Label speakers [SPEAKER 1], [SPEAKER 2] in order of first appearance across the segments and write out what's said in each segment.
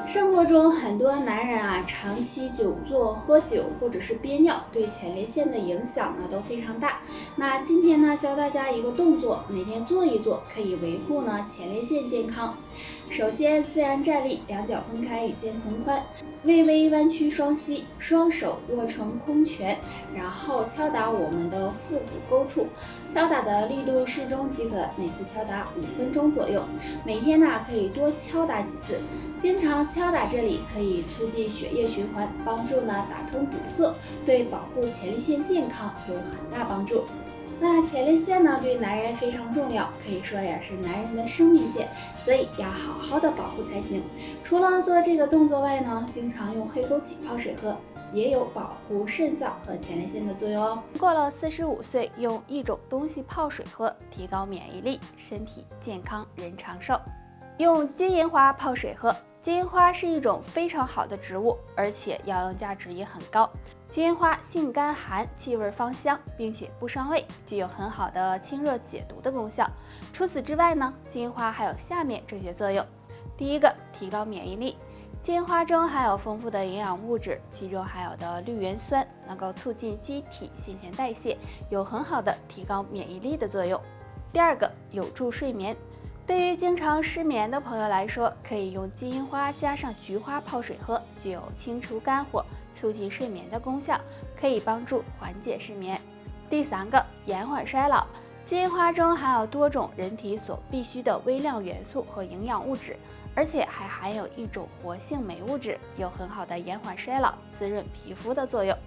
[SPEAKER 1] 生活中很多男人啊，长期久坐、喝酒或者是憋尿，对前列腺的影响呢都非常大。那今天呢，教大家一个动作，每天做一做，可以维护呢前列腺健康。首先，自然站立，两脚分开与肩同宽，微微弯曲双膝，双手握成空拳，然后敲打我们的腹股沟处，敲打的力度适中即可，每次敲打5分钟左右。每天呢可以多敲打几次，经常敲打这里可以促进血液循环，帮助呢打通堵塞，对保护前列腺健康有很大帮助。那前列腺呢，对男人非常重要，可以说呀是男人的生命线，所以要好好的保护才行。除了做这个动作外呢，经常用黑枸杞泡水喝，也有保护肾脏和前列腺的作用哦。过了45岁，用一种东西泡水喝，提高免疫力，身体健康，人长寿。用金银花泡水喝，金银花是一种非常好的植物，而且药用价值也很高。金银花性甘寒，气味芳香，并且不伤胃，具有很好的清热解毒的功效。除此之外呢，金银花还有下面这些作用：第一个，提高免疫力。金银花中含有丰富的营养物质，其中含有的绿原酸能够促进机体新陈代谢，有很好的提高免疫力的作用。第二个，有助睡眠。对于经常失眠的朋友来说，可以用金银花加上菊花泡水喝，具有清除肝火、促进睡眠的功效，可以帮助缓解失眠。第三个，延缓衰老。金银花中含有多种人体所必需的微量元素和营养物质，而且还含有一种活性酶物质，有很好的延缓衰老、滋润皮肤的作用。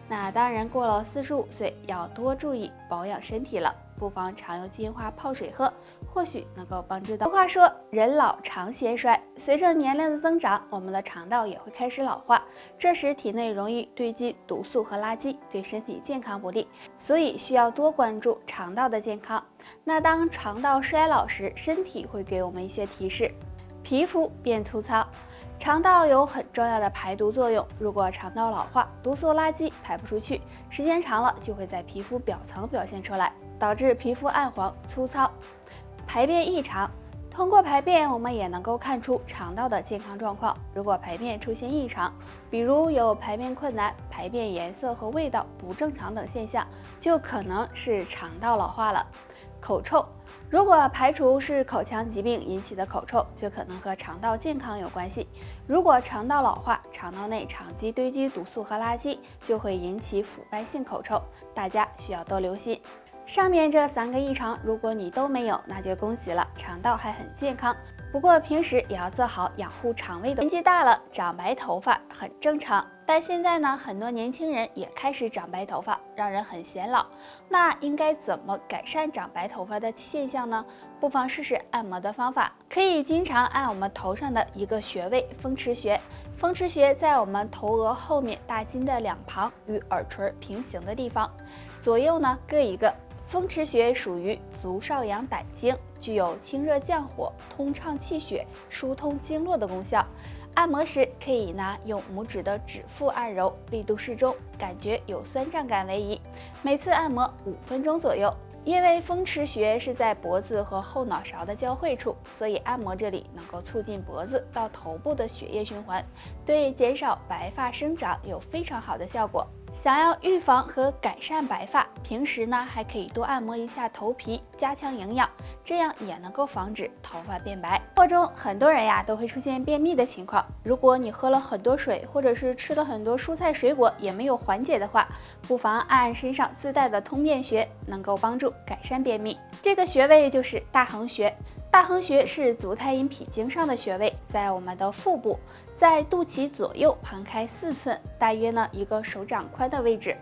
[SPEAKER 1] 那当然，过了45岁要多注意保养身体了，不妨常用金银花泡水喝，或许能够帮助到。话说，人老常嫌衰，随着年龄的增长，我们的肠道也会开始老化，这时体内容易堆积毒素和垃圾，对身体健康不利，所以需要多关注肠道的健康。那当肠道衰老时，身体会给我们一些提示：皮肤变粗糙。肠道有很重要的排毒作用，如果肠道老化，毒素垃圾排不出去，时间长了就会在皮肤表层表现出来，导致皮肤暗黄粗糙。排便异常，通过排便我们也能够看出肠道的健康状况。如果排便出现异常，比如有排便困难、排便颜色和味道不正常等现象，就可能是肠道老化了。口臭，如果排除是口腔疾病引起的口臭，就可能和肠道健康有关系。如果肠道老化，肠道内长期堆积毒素和垃圾，就会引起腐败性口臭，大家需要多留心。上面这3个异常，如果你都没有，那就恭喜了，肠道还很健康。不过平时也要做好养护肠胃的。年纪大了，长白头发很正常，但现在呢，很多年轻人也开始长白头发，让人很显老。那应该怎么改善长白头发的现象呢？不妨试试按摩的方法，可以经常按我们头上的一个穴位——风池穴。风池穴在我们头额后面大筋的两旁，与耳垂平行的地方，左右呢各一个。风池穴属于足少阳胆经，具有清热降火、通畅气血、疏通经络的功效。按摩时可以用拇指的指腹按揉，力度适中，感觉有酸胀感为宜。每次按摩5分钟左右。因为风池穴是在脖子和后脑勺的交汇处，所以按摩这里能够促进脖子到头部的血液循环，对减少白发生长有非常好的效果。想要预防和改善白发，平时还可以多按摩一下头皮，加强营养，这样也能够防止头发变白。生活中很多人都会出现便秘的情况，如果你喝了很多水，或者是吃了很多蔬菜水果也没有缓解的话，不妨按身上自带的通便穴，能够帮助改善便秘。这个穴位就是大横穴。大横穴是足太阴脾经上的穴位，在我们的腹部，在肚脐左右旁开4寸，大约一个手掌宽的位置。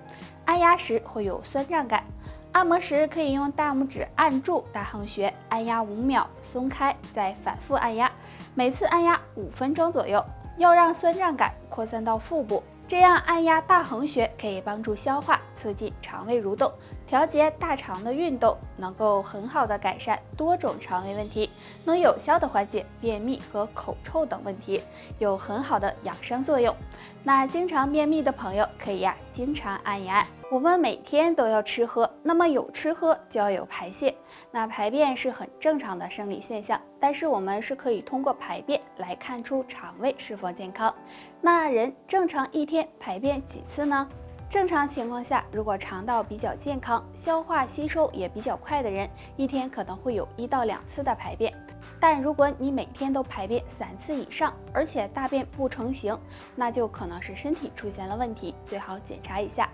[SPEAKER 1] 按压时会有酸胀感，按摩时可以用大拇指按住大横穴，按压5秒，松开，再反复按压，每次按压5分钟左右。要让酸胀感扩散到腹部，这样按压大横穴可以帮助消化，促进肠胃蠕动，调节大肠的运动能够很好的改善多种肠胃问题，能有效的缓解便秘和口臭等问题，有很好的养生作用。那经常便秘的朋友可以经常按一按。我们每天都要吃喝，那么有吃喝就要有排泄。那排便是很正常的生理现象，但是我们是可以通过排便来看出肠胃是否健康。那人正常一天排便几次呢？正常情况下，如果肠道比较健康，消化吸收也比较快的人，一天可能会有1到2次的排便。但如果你每天都排便3次以上，而且大便不成形，那就可能是身体出现了问题，最好检查一下。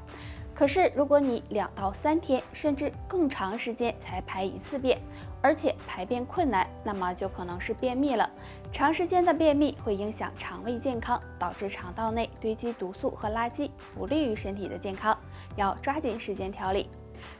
[SPEAKER 1] 可是如果你2到3天甚至更长时间才排1次便，而且排便困难，那么就可能是便秘了。长时间的便秘会影响肠胃健康，导致肠道内堆积毒素和垃圾，不利于身体的健康，要抓紧时间调理。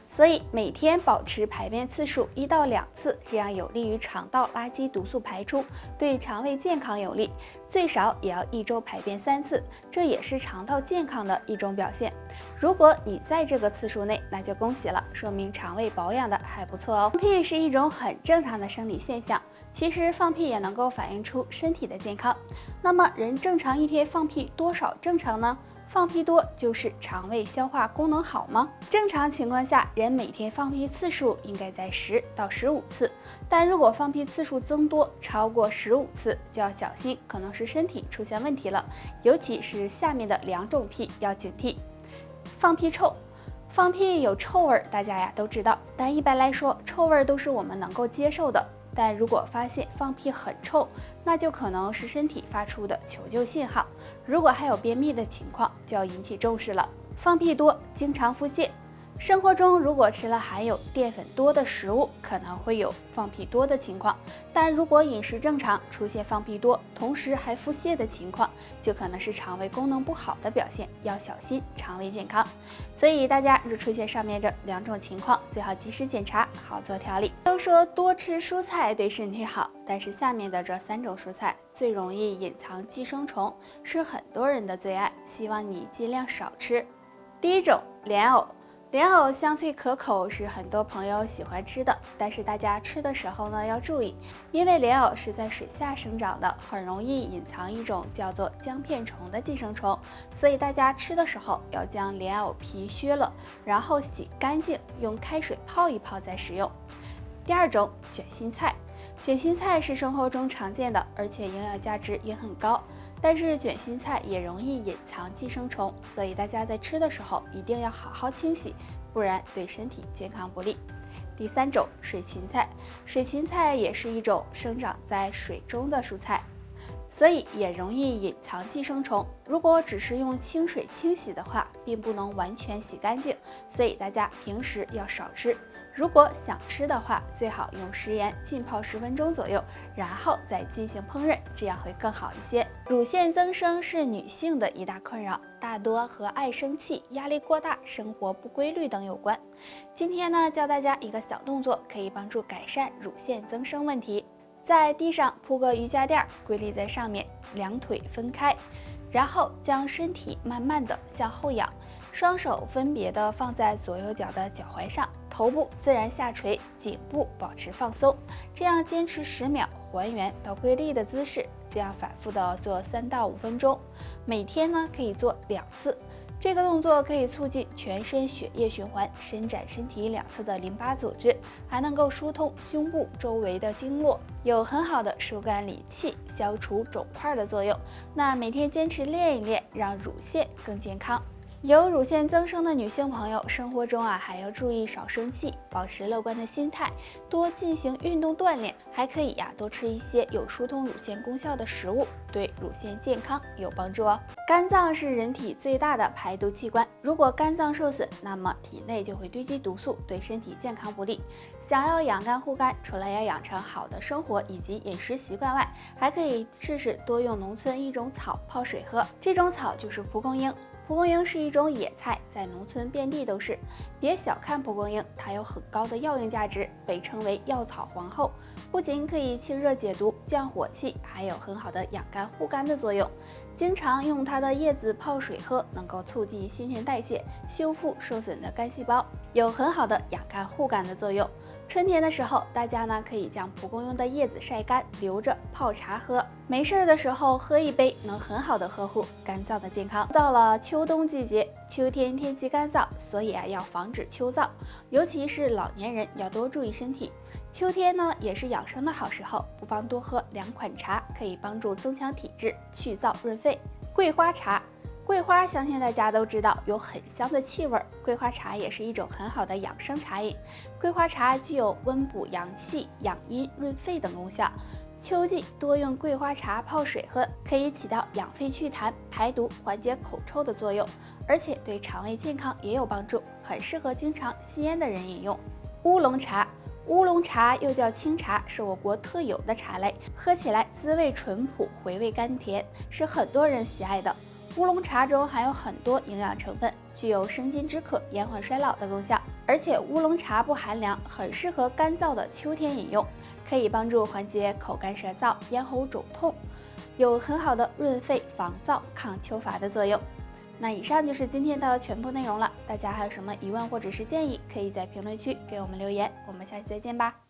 [SPEAKER 1] 所以每天保持排便次数1到2次，这样有利于肠道垃圾毒素排出，对肠胃健康有利。最少也要1周排便3次，这也是肠道健康的一种表现。如果你在这个次数内，那就恭喜了，说明肠胃保养的还不错哦。放屁是一种很正常的生理现象，其实放屁也能够反映出身体的健康。那么人正常一天放屁多少正常呢？放屁多就是肠胃消化功能好吗？正常情况下，人每天放屁次数应该在10到15次，但如果放屁次数增多超过15次，就要小心，可能是身体出现问题了。尤其是下面的2种屁要警惕。放屁臭，放屁有臭味，大家都知道，但一般来说，臭味都是我们能够接受的。但如果发现放屁很臭，那就可能是身体发出的求救信号。如果还有便秘的情况，就要引起重视了。放屁多，经常腹泻。生活中如果吃了含有淀粉多的食物，可能会有放屁多的情况。但如果饮食正常，出现放屁多，同时还腹泻的情况，就可能是肠胃功能不好的表现，要小心肠胃健康。所以大家若出现上面这2种情况，最好及时检查，好做调理。都说多吃蔬菜对身体好，但是下面的这3种蔬菜最容易隐藏寄生虫，是很多人的最爱，希望你尽量少吃。第一种，莲藕。莲藕香脆可口，是很多朋友喜欢吃的，但是大家吃的时候呢要注意，因为莲藕是在水下生长的，很容易隐藏一种叫做姜片虫的寄生虫，所以大家吃的时候要将莲藕皮削了，然后洗干净，用开水泡一泡再食用。第二种，卷心菜。卷心菜是生活中常见的，而且营养价值也很高。但是卷心菜也容易隐藏寄生虫，所以大家在吃的时候一定要好好清洗，不然对身体健康不利。第3种，水芹菜。水芹菜也是一种生长在水中的蔬菜，所以也容易隐藏寄生虫。如果只是用清水清洗的话，并不能完全洗干净，所以大家平时要少吃。如果想吃的话，最好用食盐浸泡10分钟左右，然后再进行烹饪，这样会更好一些。乳腺增生是女性的一大困扰，大多和爱生气、压力过大、生活不规律等有关。今天呢，教大家一个小动作，可以帮助改善乳腺增生问题。在地上铺个瑜伽垫，跪立在上面，2腿分开，然后将身体慢慢的向后仰，双手分别的放在左右脚的脚踝上，头部自然下垂，颈部保持放松，这样坚持10秒，还原到跪立的姿势，这样反复的做3到5分钟，每天呢可以做2次。这个动作可以促进全身血液循环，伸展身体两侧的淋巴组织，还能够疏通胸部周围的经络，有很好的疏肝理气、消除肿块的作用。那每天坚持练一练，让乳腺更健康。有乳腺增生的女性朋友，生活中还要注意少生气，保持乐观的心态，多进行运动锻炼，还可以多吃一些有疏通乳腺功效的食物，对乳腺健康有帮助哦。肝脏是人体最大的排毒器官，如果肝脏受损，那么体内就会堆积毒素，对身体健康不利。想要养肝护肝，除了要养成好的生活以及饮食习惯外，还可以试试多用农村一种草泡水喝，这种草就是蒲公英。蒲公英是一种野菜，在农村遍地都是。别小看蒲公英，它有很高的药用价值，被称为药草皇后。不仅可以清热解毒、降火气，还有很好的养肝护肝的作用。经常用它的叶子泡水喝，能够促进新陈代谢，修复受损的肝细胞。有很好的养肝护肝的作用。春天的时候，大家呢可以将蒲公英的叶子晒干，留着泡茶喝。没事的时候喝一杯，能很好的呵护肝脏的健康。到了秋冬季节，秋天天气干燥，所以要防止秋燥，尤其是老年人要多注意身体。秋天呢也是养生的好时候，不妨多喝2款茶，可以帮助增强体质，去燥润肺。桂花茶。桂花相信大家都知道有很香的气味，桂花茶也是一种很好的养生茶饮。桂花茶具有温补阳气、养阴润肺等功效。秋季多用桂花茶泡水喝，可以起到养肺祛痰、排毒、缓解口臭的作用，而且对肠胃健康也有帮助，很适合经常吸烟的人饮用。乌龙茶。乌龙茶又叫清茶，是我国特有的茶类，喝起来滋味淳朴，回味甘甜，是很多人喜爱的。乌龙茶中含有很多营养成分，具有生津止渴、延缓衰老的功效，而且乌龙茶不寒凉，很适合干燥的秋天饮用，可以帮助缓解口干舌燥、咽喉肿痛，有很好的润肺防燥、抗秋乏的作用。那以上就是今天的全部内容了，大家还有什么疑问或者是建议，可以在评论区给我们留言，我们下期再见吧。